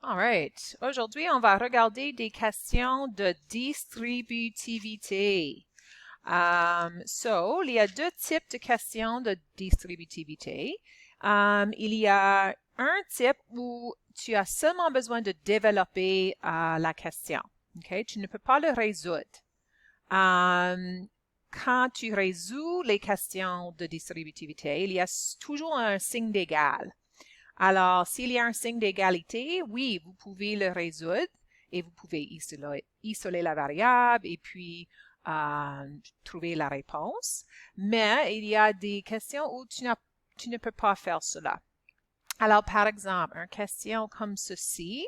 All right. Aujourd'hui, on va regarder des questions de distributivité. Il y a deux types de questions de distributivité. Il y a un type où tu as seulement besoin de développer la question. Okay? Tu ne peux pas le résoudre. Quand tu résous les questions de distributivité, il y a toujours un signe d'égal. Alors, s'il y a un signe d'égalité, oui, vous pouvez le résoudre et vous pouvez isoler la variable et puis trouver la réponse. Mais il y a des questions où tu ne peux pas faire cela. Alors, par exemple, une question comme ceci.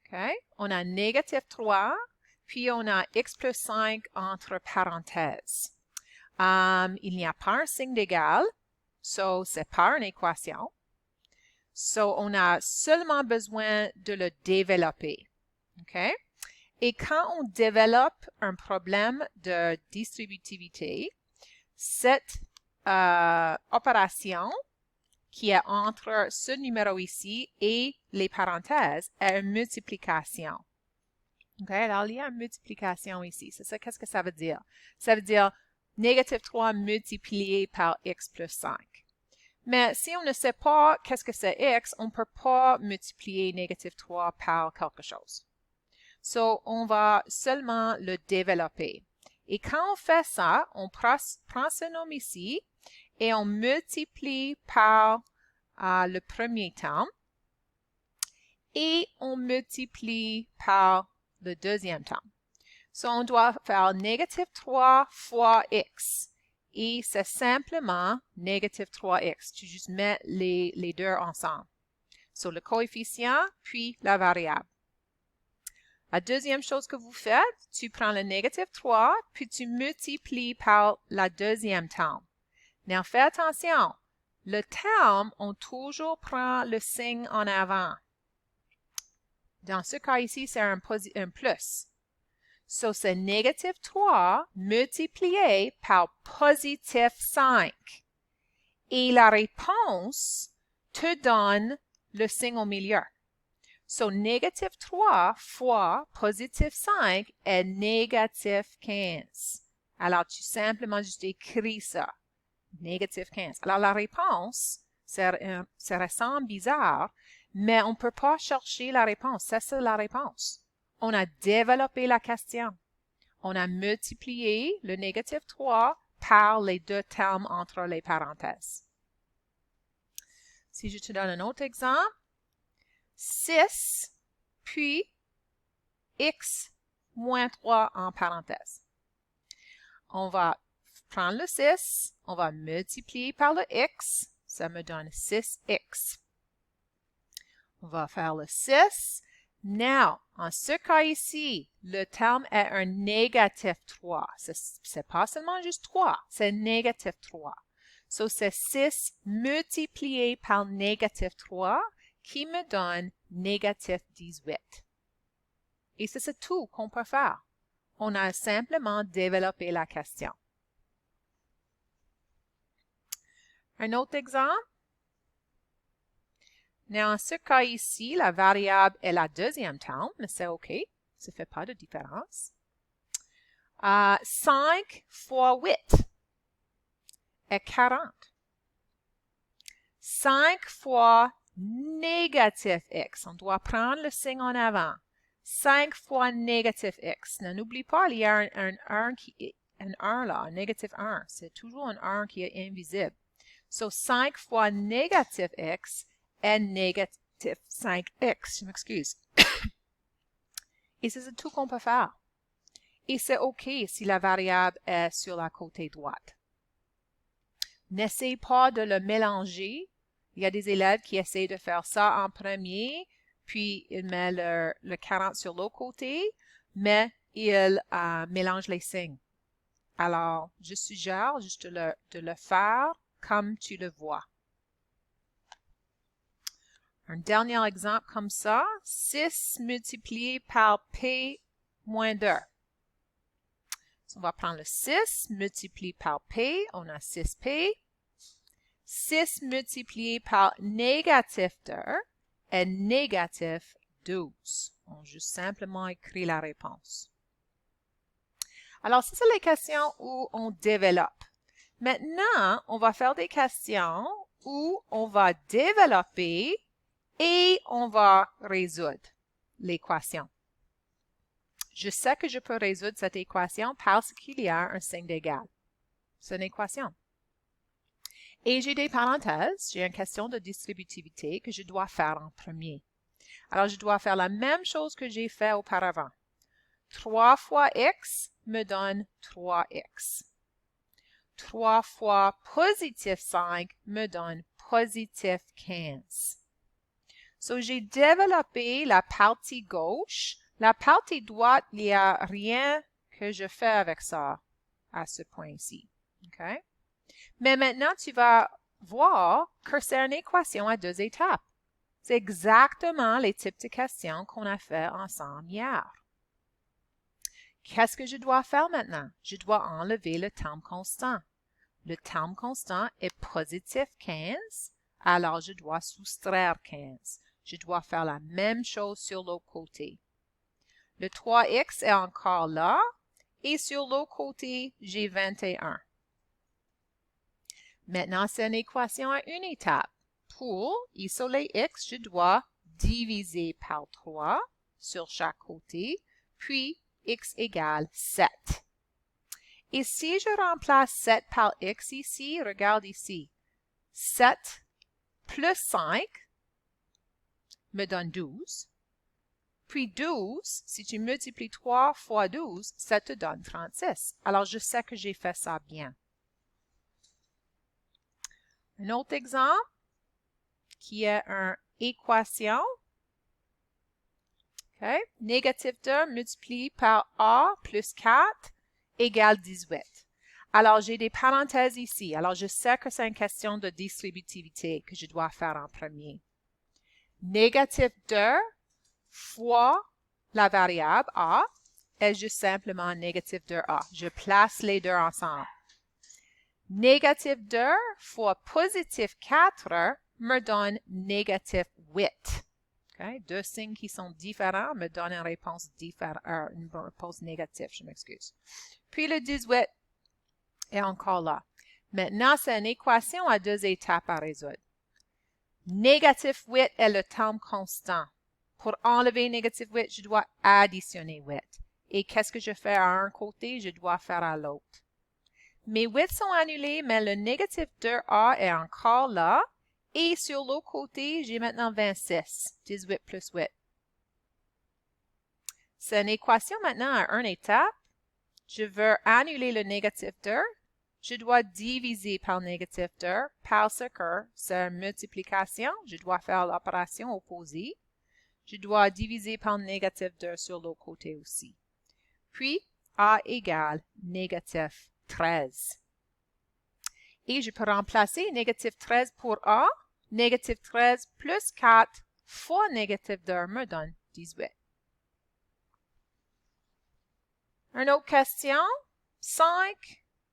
Okay. On a négatif 3, puis on a x plus 5 entre parenthèses. Il n'y a pas un signe d'égal. So, c'est pas une équation. So, on a seulement besoin de le développer. OK? Et quand on développe un problème de distributivité, cette opération qui est entre ce numéro ici et les parenthèses est une multiplication. OK? Alors, il y a une multiplication ici. C'est ça, qu'est-ce que ça veut dire? Ça veut dire négatif 3 multiplié par x plus 5. Mais si on ne sait pas qu'est-ce que c'est x, on ne peut pas multiplier négatif 3 par quelque chose. So, on va seulement le développer. Et quand on fait ça, on prend ce nombre ici et on multiplie par le premier terme et on multiplie par le deuxième terme. So, on doit faire négatif 3 fois x. Et c'est simplement négatif 3x. Tu juste mets les deux ensemble. Sur le coefficient, puis la variable. La deuxième chose que vous faites, tu prends le négatif 3, puis tu multiplies par la deuxième terme. Mais fais attention, le terme, on toujours prend le signe en avant. Dans ce cas ici, c'est un plus. So, c'est négatif 3 multiplié par positif 5. Et la réponse te donne le signe au milieu. So, négatif 3 fois positif 5 est négatif 15. Alors, tu simplement juste écris ça. Négatif 15. Alors, la réponse, ça ressemble bizarre, mais on ne peut pas chercher la réponse. Ça, c'est la réponse. On a développé la question. On a multiplié le négatif 3 par les deux termes entre les parenthèses. Si je te donne un autre exemple, 6 puis x moins 3 en parenthèse. On va prendre le 6, on va multiplier par le x, ça me donne 6x. On va faire le 6. Now, en ce cas ici, le terme est un négatif 3. C'est pas seulement juste 3, c'est négatif 3. So, c'est 6 multiplié par négatif 3 qui me donne négatif 18. Et c'est tout qu'on peut faire. On a simplement développé la question. Un autre exemple? Dans ce cas ici, la variable est la deuxième terme, mais c'est OK. Ça ne fait pas de différence. 5 fois 8 est 40. 5 fois négatif x. On doit prendre le signe en avant. 5 fois négatif x. N'oublie pas, il y a un 1 là, un négatif 1. C'est toujours un 1 qui est invisible. So, 5 fois négatif x est négatif 5x. Je m'excuse. Et c'est tout qu'on peut faire. Et c'est OK si la variable est sur la côté droite. N'essaie pas de le mélanger. Il y a des élèves qui essaient de faire ça en premier, puis ils mettent le 40 sur l'autre côté, mais ils mélangent les signes. Alors, je suggère juste de le faire comme tu le vois. Un dernier exemple comme ça, 6 multiplié par p moins 2. On va prendre le 6 multiplié par p, on a 6p. 6 multiplié par négatif 2 est négatif 12. On juste simplement écrit la réponse. Alors, ça, c'est les questions où on développe. Maintenant, on va faire des questions où on va développer et on va résoudre l'équation. Je sais que je peux résoudre cette équation parce qu'il y a un signe d'égal. C'est une équation. Et j'ai des parenthèses, j'ai une question de distributivité que je dois faire en premier. Alors, je dois faire la même chose que j'ai fait auparavant. 3 fois x me donne 3x. 3 fois positif 5 me donne positif 15. So, j'ai développé la partie gauche. La partie droite, il n'y a rien que je fais avec ça à ce point-ci. Okay? Mais maintenant, tu vas voir que c'est une équation à 2 étapes. C'est exactement les types de questions qu'on a fait ensemble hier. Qu'est-ce que je dois faire maintenant? Je dois enlever le terme constant. Le terme constant est positif 15, alors je dois soustraire 15. Je dois faire la même chose sur l'autre côté. Le 3x est encore là, et sur l'autre côté, j'ai 21. Maintenant, c'est une équation à une étape. Pour isoler x, je dois diviser par 3 sur chaque côté, puis x égale 7. Et si je remplace 7 par x ici, regarde ici. 7 plus 5 me donne 12. Puis 12, si tu multiplies 3 fois 12, ça te donne 36. Alors, je sais que j'ai fait ça bien. Un autre exemple qui est une équation. Okay. Négatif 2 multiplié par a plus 4 égale 18. Alors, j'ai des parenthèses ici. Alors, je sais que c'est une question de distributivité que je dois faire en premier. Négatif 2 fois la variable a est juste simplement négatif 2a. Je place les deux ensemble. Négatif 2 fois positif 4 me donne négatif 8. Okay? Deux signes qui sont différents me donnent une réponse négative, je m'excuse. Puis le 18 est encore là. Maintenant, c'est une équation à 2 étapes à résoudre. Négatif 8 est le terme constant. Pour enlever négatif 8, je dois additionner 8. Et qu'est-ce que je fais à un côté, je dois faire à l'autre. Mes 8 sont annulés, mais le négatif 2a est encore là. Et sur l'autre côté, j'ai maintenant 26. 18 plus 8. C'est une équation maintenant à une étape. Je veux annuler le négatif 2. Je dois diviser par négatif 2 parce que c'est une multiplication. Je dois faire l'opération opposée. Je dois diviser par négatif 2 sur l'autre côté aussi. Puis, a égale négatif 13. Et je peux remplacer négatif 13 pour a. Négatif 13 plus 4 fois négatif 2 me donne 18. Une autre question. 5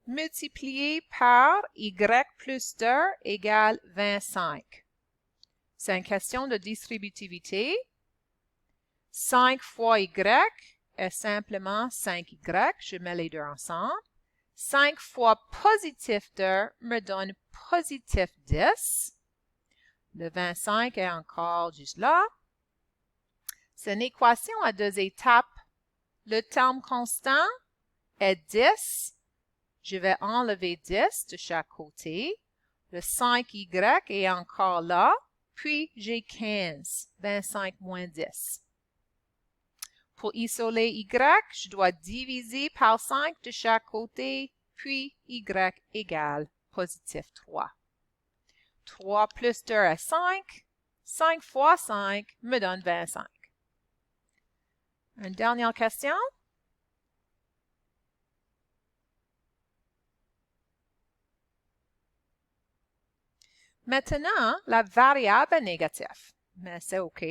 multiplié par y plus 2 égale 25. C'est une question de distributivité. 5 fois y est simplement 5y. Je mets les deux ensemble. 5 fois positif 2 me donne positif 10. Le 25 est encore juste là. C'est une équation à 2 étapes. Le terme constant est 10. Je vais enlever 10 de chaque côté. Le 5y est encore là. Puis, j'ai 15. 25 moins 10. Pour isoler y, je dois diviser par 5 de chaque côté. Puis, y égale positif 3. 3 plus 2 est 5. 5 fois 5 me donne 25. Une dernière question. Maintenant, la variable est négative. Mais c'est OK.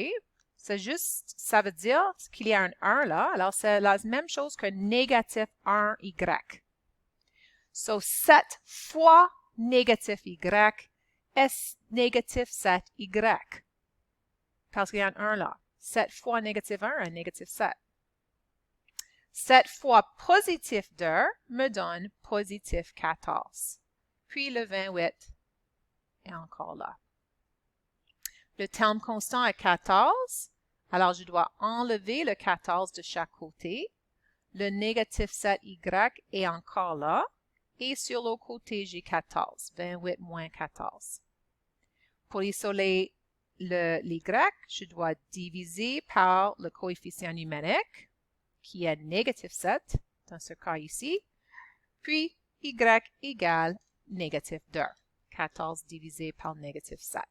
C'est juste, ça veut dire qu'il y a un 1 là. Alors, c'est la même chose que négatif 1y. So, 7 fois négatif y S négatif 7y. Parce qu'il y a un 1 là. 7 fois négatif 1, négatif 7. 7 fois positif 2 me donne positif 14. Puis le 28 est encore là. Le terme constant est 14. Alors, je dois enlever le 14 de chaque côté. Le négatif 7y est encore là. Et sur l'autre côté, j'ai 14. 28 moins 14. Pour isoler l'y, je dois diviser par le coefficient numérique, qui est négatif 7, dans ce cas ici. Puis, y égale négatif 2. 14 divisé par négatif 7.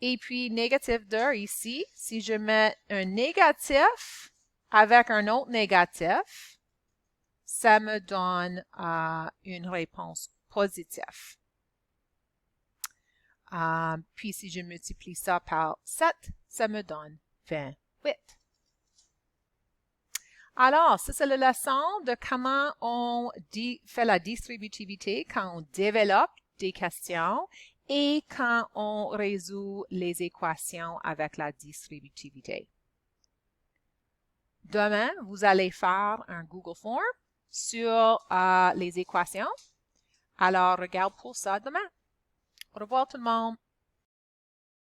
Et puis, négatif 2 ici, si je mets un négatif avec un autre négatif, ça me donne une réponse positive. Puis, si je multiplie ça par 7, ça me donne 28. Alors, ça, c'est la leçon de comment on fait la distributivité quand on développe des questions et quand on résout les équations avec la distributivité. Demain, vous allez faire un Google Form sur les équations. Alors, regarde pour ça demain. Au revoir tout le monde.